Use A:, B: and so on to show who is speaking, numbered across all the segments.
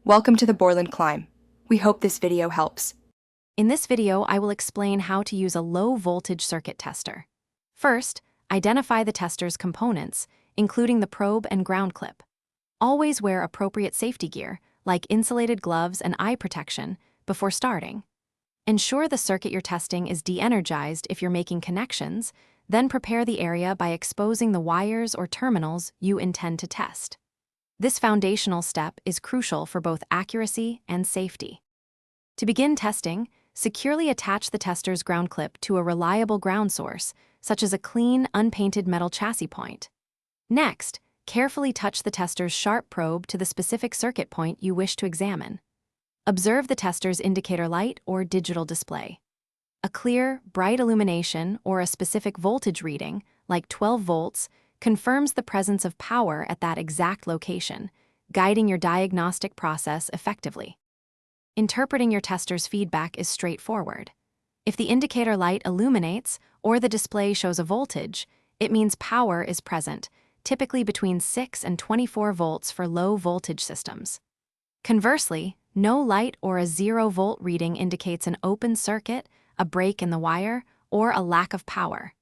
A: Welcome to the Borland Climb. We hope this video helps.
B: In this video, I will explain how to use a low-voltage circuit tester. First, identify the tester's components, including the probe and ground clip. Always wear appropriate safety gear, like insulated gloves and eye protection, before starting. Ensure the circuit you're testing is de-energized if you're making connections, then prepare the area by exposing the wires or terminals you intend to test. This foundational step is crucial for both accuracy and safety. To begin testing, securely attach the tester's ground clip to a reliable ground source, such as a clean, unpainted metal chassis point. Next, carefully touch the tester's sharp probe to the specific circuit point you wish to examine. Observe the tester's indicator light or digital display. A clear, bright illumination or a specific voltage reading, like 12 volts, confirms the presence of power at that exact location, guiding your diagnostic process effectively. Interpreting your tester's feedback is straightforward. If the indicator light illuminates or the display shows a voltage, it means power is present, typically between 6 and 24 volts for low-voltage systems. Conversely, no light or a 0-volt reading indicates an open circuit, a break in the wire, or a lack of power.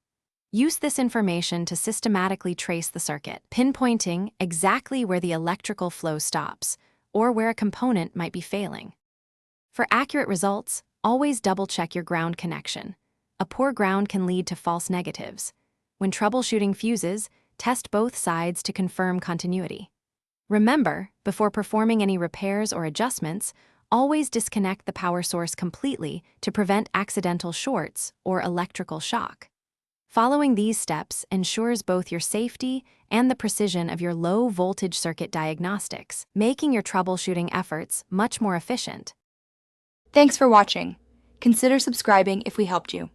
B: Use this information to systematically trace the circuit, pinpointing exactly where the electrical flow stops or where a component might be failing. For accurate results, always double-check your ground connection. A poor ground can lead to false negatives. When troubleshooting fuses, test both sides to confirm continuity. Remember, before performing any repairs or adjustments, always disconnect the power source completely to prevent accidental shorts or electrical shock. Following these steps ensures both your safety and the precision of your low-voltage circuit diagnostics, making your troubleshooting efforts much more efficient.
A: Thanks for watching. Consider subscribing if we helped you.